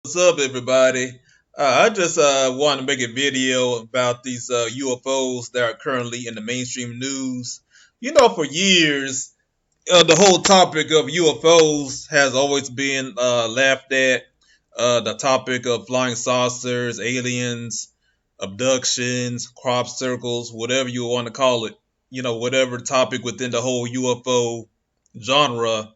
What's up, everybody? I just want to make a video about these UFOs that are currently in the mainstream news. For years, the whole topic of UFOs has always been laughed at. The topic of flying saucers, aliens, abductions, crop circles, whatever you want to call it. Whatever topic within the whole UFO genre,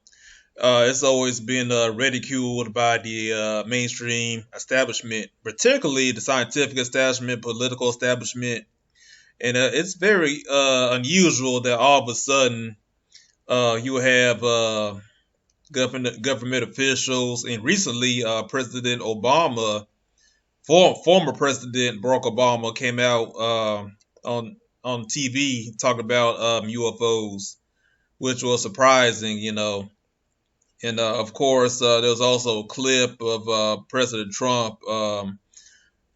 it's always been ridiculed by the mainstream establishment, particularly the scientific establishment, political establishment, and it's very unusual that all of a sudden you have government officials, and recently President Obama, former President Barack Obama, came out on TV talking about UFOs, which was surprising, And of course, there was also a clip of President Trump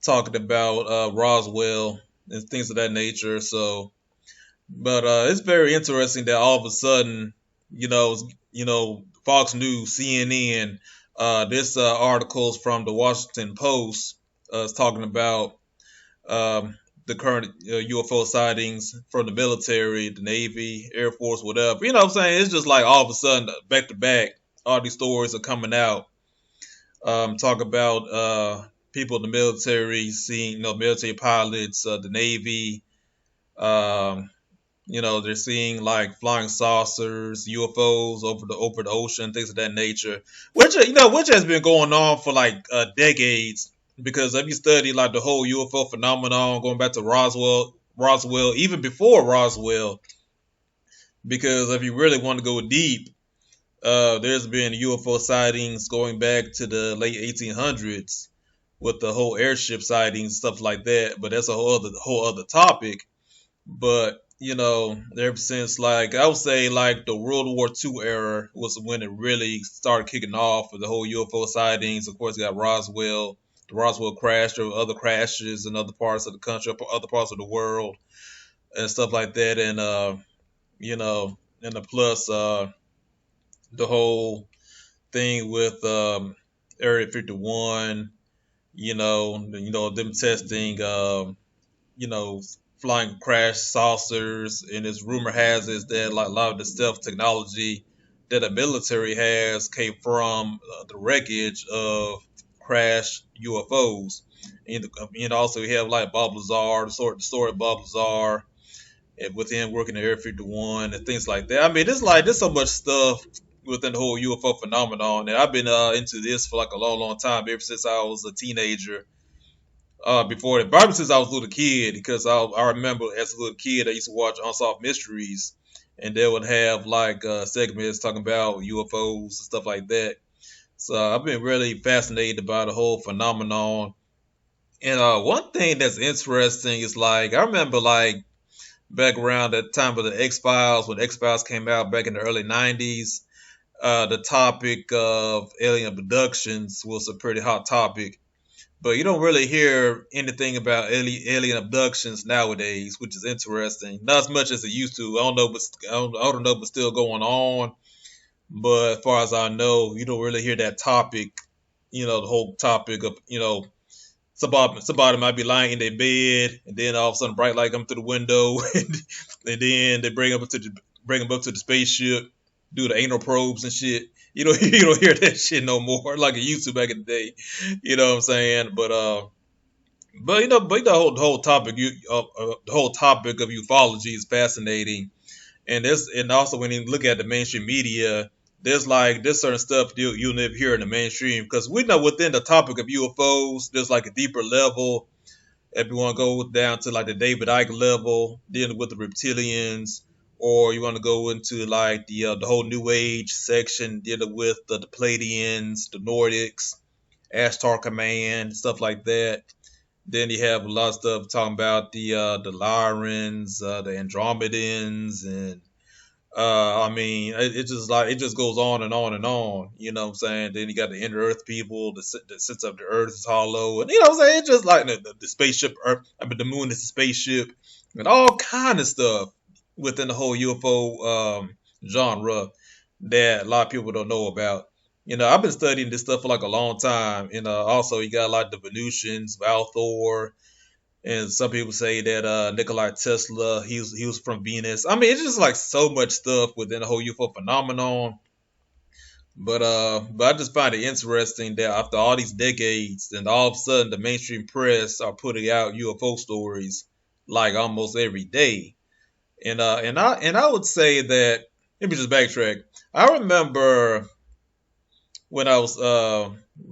talking about Roswell and things of that nature. But it's very interesting that all of a sudden, Fox News, CNN, this articles from the Washington Post is talking about the current UFO sightings from the military, the Navy, Air Force, whatever. You know what I'm saying? It's just like all of a sudden, back to back, all these stories are coming out. Talk about people in the military seeing, military pilots, the Navy. Um, they're seeing like flying saucers, UFOs over the ocean, things of that nature, which has been going on for like decades. Because if you study like the whole UFO phenomenon, going back to Roswell, even before Roswell, because if you really want to go deep, there's been UFO sightings going back to the late 1800s with the whole airship sightings, stuff like that. But that's a whole other topic. But ever since, like, I would say, like the World War II era was when it really started kicking off with the whole UFO sightings. Of course, you got Roswell, the Roswell crash. There were other crashes in other parts of the country, other parts of the world, and stuff like that. And and the plus the whole thing with Area 51. Them testing you know, flying crash saucers, and this rumor has is that like a lot of the stealth technology that the military has came from the wreckage of crashed UFOs. And also we have like Bob Lazar, the story of Bob Lazar, and with him working at Area 51 and things like that. I mean, there's so much stuff within the whole UFO phenomenon, and I've been into this for like a long, long time, ever since I was a teenager, before that, probably since I was a little kid, because I remember as a little kid I used to watch Unsolved Mysteries, and they would have like segments talking about UFOs and stuff like that. So I've been really fascinated by the whole phenomenon. And one thing that's interesting is like I remember like back around that time of the X Files, when X Files came out back in the early '90s. The topic of alien abductions was a pretty hot topic, but you don't really hear anything about alien abductions nowadays, which is interesting. Not as much as it used to. I don't know, but still going on. But as far as I know, you don't really hear that topic. The whole topic of somebody might be lying in their bed, and then all of a sudden bright light come through the window, and then they bring them up to the spaceship, do the anal probes and shit. You don't hear that shit no more like it used to back in the day. You know what I'm saying? But the whole topic the whole topic of ufology is fascinating, and also when you look at the mainstream media, there's certain stuff you'll never hear in the mainstream, because we know within the topic of UFOs there's like a deeper level. If you want to go down to like the David Icke level, dealing with the reptilians, or you want to go into like the whole New Age section, dealing with the Pleiadians, the Nordics, Ashtar Command, stuff like that. Then you have a lot of stuff talking about the Lyrans, the Andromedans, and I mean, it just goes on and on and on. You know what I'm saying? Then you got the inner Earth people that sits up the Earth is hollow, and you know what I'm saying? It's just like the spaceship Earth. I mean, the moon is a spaceship, and all kind of stuff within the whole UFO genre that a lot of people don't know about. I've been studying this stuff for like a long time, and also you got like the Venusians, Valthor, and some people say that Nikola Tesla, he was from Venus. I mean, it's just like so much stuff within the whole UFO phenomenon. But I just find it interesting that after all these decades, and all of a sudden the mainstream press are putting out UFO stories like almost every day. And I would say that, let me just backtrack. I remember when I was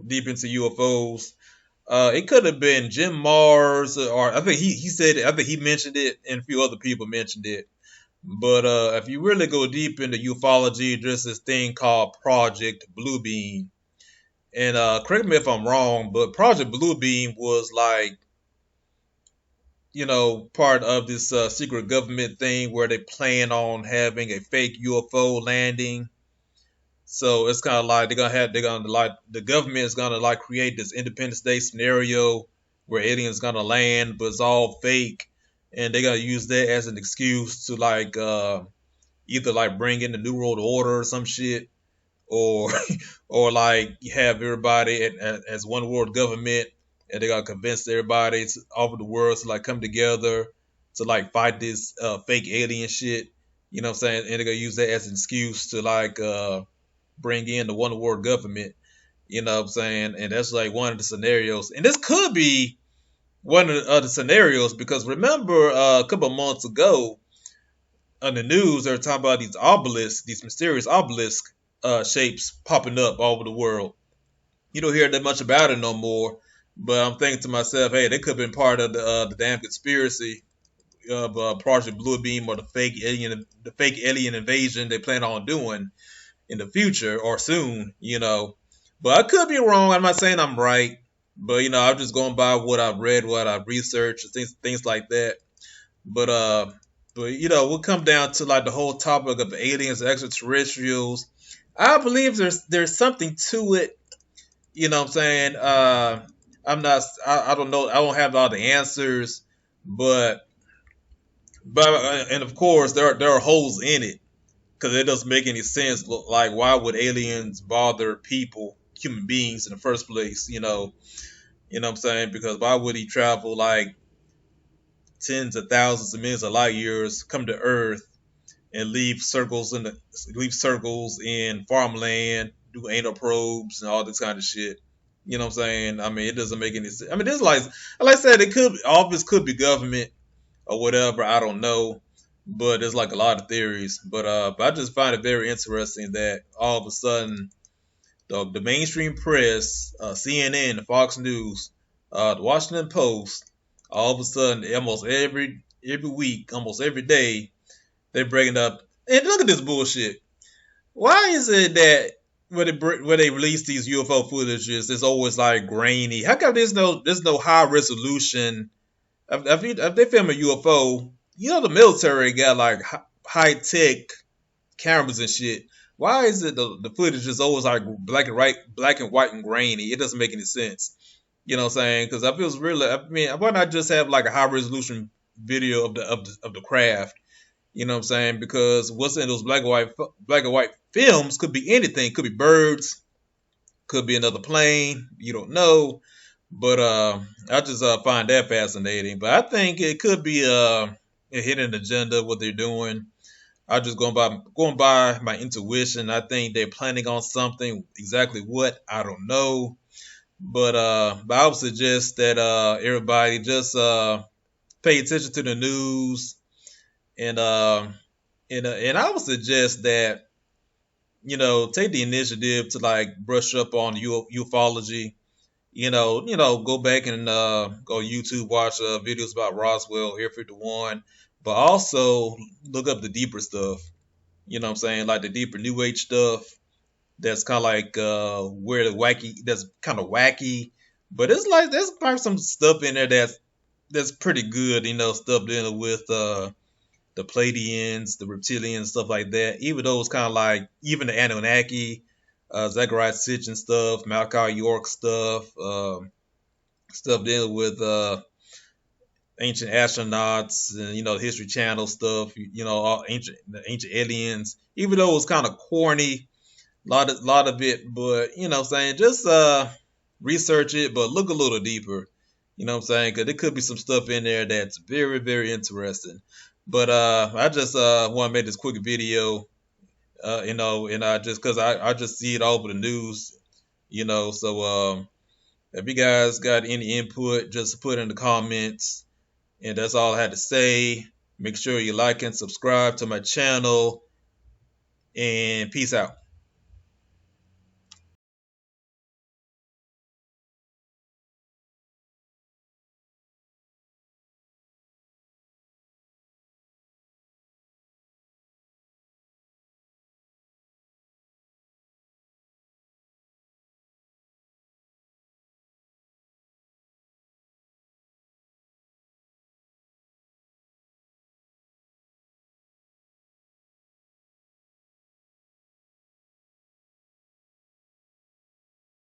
deep into UFOs. It could have been Jim Mars, or I think he said it. I think he mentioned it, and a few other people mentioned it. But if you really go deep into ufology, there's this thing called Project Bluebeam. And correct me if I'm wrong, but Project Bluebeam was like, part of this secret government thing where they plan on having a fake UFO landing. So it's kind of like the government is gonna like create this Independence Day scenario where aliens gonna land, but it's all fake, and they're gonna use that as an excuse to like either like bring in the New World Order or some shit, or or like you have everybody as one world government, and they gotta convince everybody all over the world to like come together to like fight this fake alien shit. You know what I'm saying? And they're gonna use that as an excuse to like bring in the one world government. You know what I'm saying? And that's like one of the scenarios. And this could be one of the other scenarios because remember a couple of months ago on the news they were talking about these obelisks, these mysterious obelisk shapes popping up all over the world. You don't hear that much about it no more. But I'm thinking to myself, hey, they could have been part of the damn conspiracy of Project Bluebeam or the fake alien invasion they plan on doing in the future or soon. But I could be wrong. I'm not saying I'm right, but I'm just going by what I've read, what I've researched, things like that. But we'll come down to like the whole topic of aliens, extraterrestrials. I believe there's something to it. You know what I'm saying? I'm not. I don't know. I don't have all the answers, but and of course there are holes in it because it doesn't make any sense. Like, why would aliens bother people, human beings, in the first place? What I'm saying? Because why would he travel like tens of thousands of millions of light years, come to Earth, and leave circles in farmland, do anal probes and all this kind of shit? You know what I'm saying? I mean, it doesn't make any sense. I mean, this like I said, it could all this could be government or whatever. I don't know, but there's like a lot of theories. But I just find it very interesting that all of a sudden the mainstream press, CNN, Fox News, the Washington Post, all of a sudden almost every week, almost every day, they're breaking up. And look at this bullshit. Why is it that when they release these UFO footages, it's always like grainy? How come there's no high resolution? If they film a UFO, the military got like high tech cameras and shit. Why is it the footage is always like black and white and grainy? It doesn't make any sense. You know what I'm saying? Because I feel really. I mean, why not just have like a high resolution video of the craft? You know what I'm saying? Because what's in those black and white films could be anything. Could be birds. Could be another plane. You don't know. But I just find that fascinating. But I think it could be a hidden agenda what they're doing. I just going by my intuition. I think they're planning on something. Exactly what, I don't know. But I would suggest that everybody just pay attention to the news, and and I would suggest that take the initiative to like brush up on ufology. Go back and go YouTube, watch videos about Roswell, Air 51, but also look up the deeper stuff. You know what I'm saying? Like the deeper New Age stuff that's kind of like where the wacky, that's kind of wacky, but it's like there's probably some stuff in there that's pretty good. Stuff dealing with the Pleiadians, the reptilians, stuff like that. Even though it's kind of like even the Anunnaki, Zechariah Sitchin stuff, Malachi York stuff, stuff dealing with ancient astronauts and the History Channel stuff. All the ancient aliens. Even though it was kind of corny, lot of it, but you know what I'm saying, just research it, but look a little deeper. You know what I'm saying? Because there could be some stuff in there that's very, very interesting. But I just want to make this quick video, you know, and I just because I just see it all over the news, you know. So if you guys got any input, just put in the comments. And that's all I had to say. Make sure you like and subscribe to my channel. And peace out.